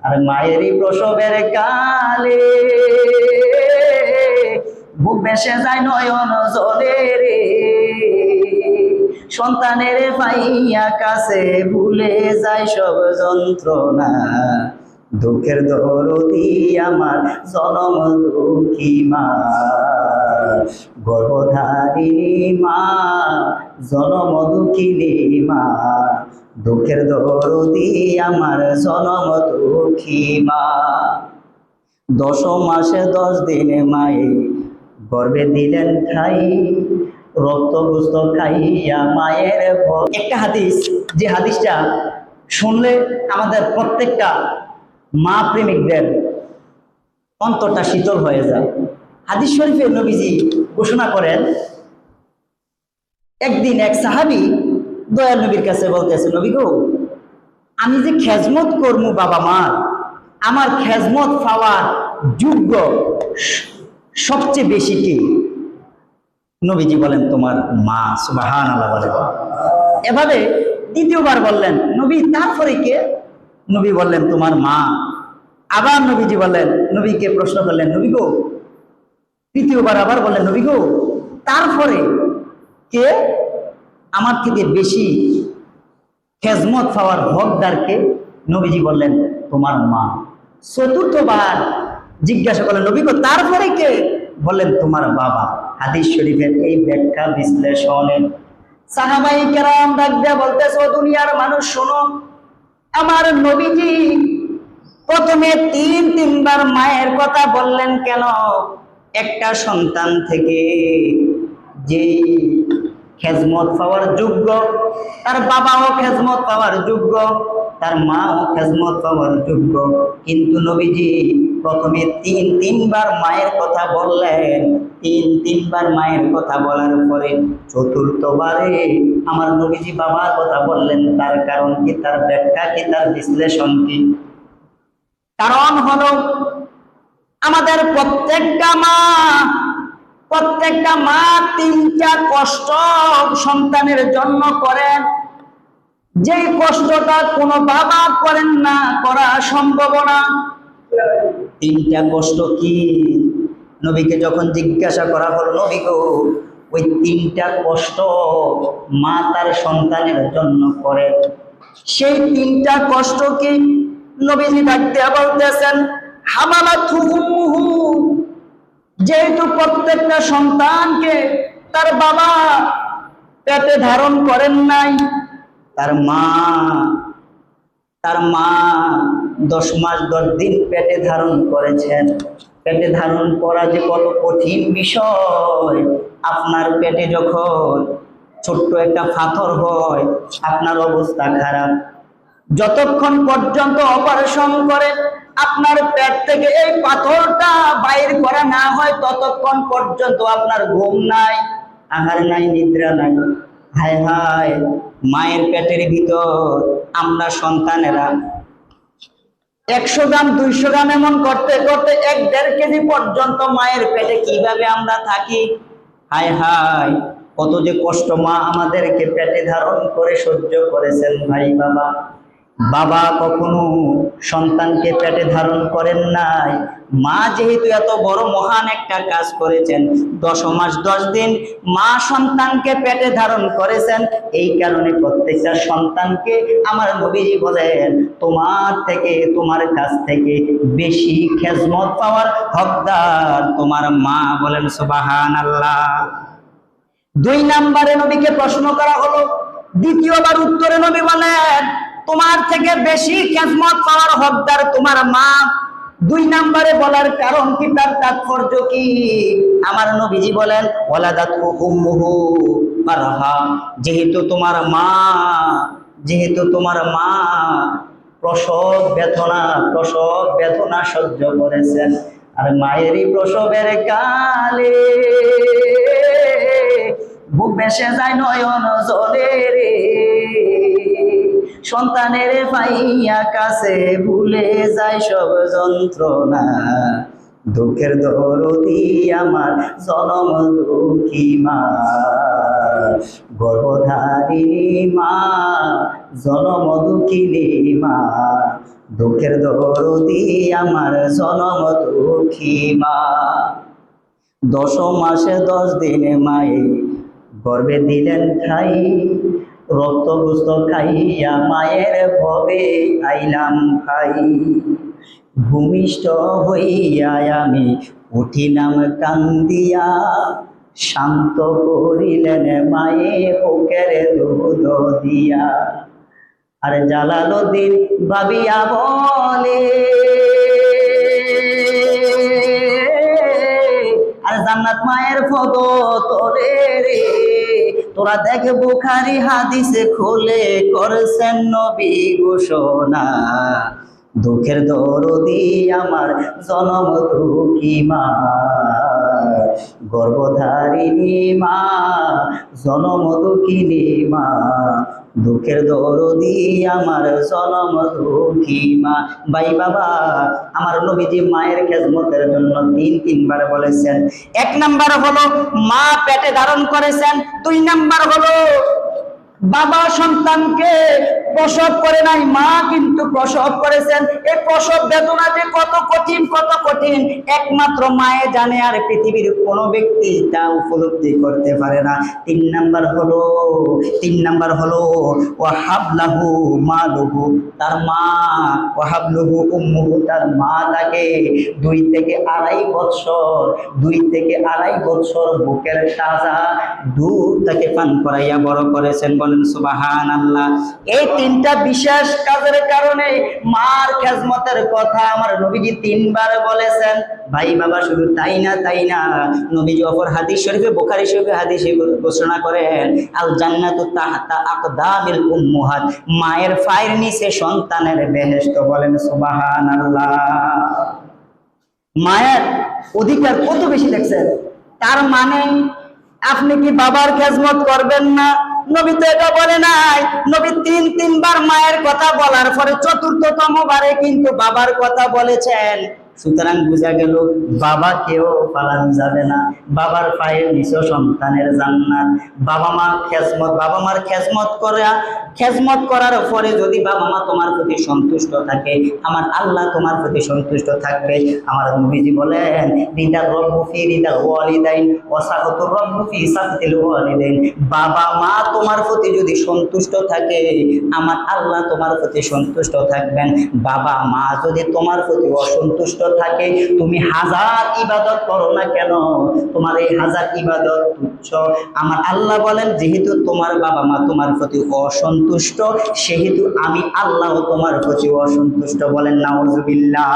আর মায়েরই প্রসবের কালে বুক ভেসে যায় নয়ন জলে রে, সন্তানের পাইয়া কাছে ভুলে যায় সব যন্ত্রণা। দুঃখের দরদি আমার জনম দুঃখী মা, গর্ভধারিণী মা, জনম দুঃখিনী মা। দুঃখের দরদি আমার জনম দুঃখী মা। 10 মাসে 10 দিনে মায়ে গর্ভে দিলেন ঠাই, রক্ত গোস্ত খাইয়া মায়ের। একটা হাদিস, যে হাদিসটা শুনলে আমাদের প্রত্যেকটা মা প্রেমিকদের অন্তরটা শীতল হয়ে যায়। হাদিস শরীফে নবীজি ঘোষণা করেন, একদিন এক সাহাবী দয়াল নবীর কাছে বলতেছে, নবী গো, আমি যে খেজমত করবো বাবা মা, আমার খেজমত পাওয়ার যোগ্য সবচেয়ে বেশি কি? নবীজি বলেন, তোমার মা। সুবহানাল্লাহ বলেন। এভাবে দ্বিতীয়বার বললেন, নবী তারপরে কে? নবী বললেন, তোমার মা। আবার নবীজি বললেন, নবীকে প্রশ্ন করলেন, নবী গো, তৃতীয়বার আবার বললেন, নবী গো, তারপরে কে আমার থেকে বেশি খেজমত পাওয়ার হকদার কে? নবীজি বললেন, তোমার মা। চতুর্থবার জিজ্ঞাসা করলেন, নবী গো, তারপরে কে? বললেন, তোমার বাবা। হাদিস শরীফের এই ব্যাখ্যা বিশ্লেষণে সাহাবায়ে কেরাম ডাক দিয়ে বলতেছে, ও দুনিয়ার মানুষ শোনো, আমার নবীজি প্রথমে তিনবার মায়ের কথা বললেন কেন? একটা সন্তান থেকে যে খেজমত পাওয়ার যোগ্য, তার বাবাও খেজমত পাওয়ার যোগ্য, তার মাও খেজমত পাওয়ার যোগ্য, কিন্তু নবীজি প্রথমে তিনবার মায়ের কথা বললেন। তিনবার মায়ের কথা বলার পরে চতুর্থবারে আমার নবীজি বাবার কথা বললেন। তার কারণ কি? তার ব্যাখ্যা কি? তার বিশ্লেষণ কি? কারণ হলো, আমাদের প্রত্যেকটা মা 3টা কষ্ট সন্তানের জন্য করেন, যেই কষ্টটা কোনো বাবা করেন না, করা সম্ভব না। 3টা কষ্ট কি? নবীকে যখন জিজ্ঞাসা করা হলো, নবী গো, ওই 3টা কষ্ট মা তার সন্তানের জন্য করে, সেই 3টা কষ্ট কি? নবীজি ডাকতে বলতেছেন, হামালাতহু উম্মুহু, যেহেতু প্রত্যেকটা সন্তানকে তার বাবা পেটে ধারণ করেন নাই, তার মা 10 মাস 10 দিন পেটে ধারণ করেছেন। পেটে ধারণ করা যে কত কঠিন বিষয়। আপনার পেটে যখন ছোট্ট একটা পাথর হয়, আপনার অবস্থা খারাপ। যতক্ষণ পর্যন্ত অপারেশন করে আপনার পেট থেকে এই পাথরটা বাইর করা না হয়, ততক্ষণ পর্যন্ত আপনার ঘুম নাই, আহার নাই, নিদ্রা নাই। হায় হায়, মায়ের পেটের ভিতর আমরা সন্তানেরা 100 গ্রাম 200 গ্রাম এমন করতে করতে 1-1.5 কেজি পর্যন্ত মায়ের পেটে কিভাবে আমরা থাকি। হায় হায়, কত যে কষ্ট মা আমাদেরকে পেটে ধারণ করে সহ্য করেছেন। ভাই বাবা কখনো সন্তানকে পেটে ধারণ করেন নাই। মা যেহেতু এত বড় মহান একটা কাজ করেছেন, 10 মাস 10 দিন মা সন্তানকে পেটে ধারণ করেছেন, এই কারণে প্রত্যেকটা সন্তানকে আমার নবীজি বলেন, তোমার কাছ থেকে বেশি খেজমত পাওয়ার হকদার তোমার মা। বলেন সুবহানাল্লাহ। 2 নম্বরে নবীকে প্রশ্ন করা হলো, দ্বিতীয়বার উত্তরে নবী বলেন, তোমার থেকে বেশি খেজমত পাওয়ার হকদার তোমার মা। 2 নম্বরে বলার কারণ কি? তার তাৎপর্য কি? আমার নবীজি বলেন, ওয়ালাদাতহু উম্মুহু কারহা, যেহেতু তোমার মা প্রসব বেদনা সহ্য করেছেন, আর মায়েরই প্রসবের কালে বুক ভেসে যায় নয়ন জলে রে, সন্তানের পাইয়া কাছে ভুলে যায় সব যন্ত্রণা। দুঃখের দরদি আমার জনম দুঃখী মা, গর্ভধারিণী মা, জনম দুঃখিনী মা, দুঃখের দরদি আমার জনম দুঃখী মা। 10 মাসে 10 দিনে মায়ে গর্ভে দিলেন ঠাই, রক্তগুস্ত খাইয়া মায়ের ভবে আইলাম ভাই। ভূমিষ্ঠ হইয়া আমি উঠিলাম কান্দিয়া, শান্ত করিলেন মায়ে বুকের দুধ দিয়া। আর জালালউদ্দিন ভাবিয়া বলে, আর জান্নাত মায়ের পদ তলে রে, তোরা দেখ বুখারী হাদিসে খুলে করেছেন নবী ঘোষণা, দুঃখের দরদি আমার জনম দুঃখী মা, গর্ভধারিণী মা, জনম দুঃখিনী মা, দুঃখের দরদি আমার জনম দুঃখী মা। ভাই বাবা, আমার নবীজি মায়ের খেদমতের জন্য 3বার বলেছেন। 1 নাম্বার হলো মা পেটে ধারণ করেছেন, 2 নাম্বার হলো বাবা সন্তানকে প্রসব করে নাই, মা কিন্তু প্রসব করেছেন। এই প্রসব বেদনা যে কত কঠিন, কত কঠিন একমাত্র মায়ে জানে, আর পৃথিবীর কোনো ব্যক্তি তা উপলব্ধি করতে পারে না। 3 নাম্বার হলো ওয়াহাবলাহু মালুহু, তার মা, ওয়াহাবলুহু উম্মুহু, তার মা তাকে 2 থেকে 2.5 বছর বুকের তাজা দুধ তাকে পান করাইয়া বড় করেছেন। বলেন সুবহানাল্লাহ। এই 3টা বিশেষ কাজের কারণে মার খেজমতের কথা আমার নবীজি 3বার বলেছেন। ভাই বাবা, শুধু তাই না, নবীজি অপর হাদিস শরীফে, বুখারী শরীফে হাদিসে ঘোষণা করেন, আল জান্নাতু তাহতা আকদামিল উম্মাহাত, মায়ের পায়ের নিচে সন্তানের বেহেশত। বলেন সুবহানাল্লাহ। মায়ের অধিকার কত বেশি দেখছেন। তার মানে আপনি কি বাবার খেজমত করবেন না? নবী তো এটা বলে নাই। নবী 3বার মায়ের কথা বলার পরে 4র্থতম বারে কিন্তু বাবার কথা বলেছেন। সুতরাং বোঝা গেল বাবাকেও পালানো যাবে না, বাবার পায়ের নিচে সন্তানের জান্নাত। বাবা মার খেজমত করার পরে যদি বাবা মা তোমার প্রতি সন্তুষ্ট থাকে, আমার আল্লাহ তোমার প্রতি সন্তুষ্ট থাকবে। আমার নবীজি বলেন, রিদার রব্বু ফি রিদাল ওয়ালিদাইন ওয়া সাখাতুর রব্বু ফি সাখাতিল ওয়ালিদাইন। বাবা মা তোমার প্রতি যদি সন্তুষ্ট থাকে, আমার আল্লাহ তোমার প্রতি সন্তুষ্ট থাকবেন। বাবা মা যদি তোমার প্রতি অসন্তুষ্ট থাকে, তুমি 1000 ইবাদত করো না কেন, তোমার এই 1000 ইবাদত তুচ্ছ। আমার আল্লাহ বলেন, যেহেতু তোমার বাবা মা তোমার প্রতি অসন্তুষ্ট, সেহেতু আমি আল্লাহ তোমার প্রতি অসন্তুষ্ট। বলেন নাউজুবিল্লাহ।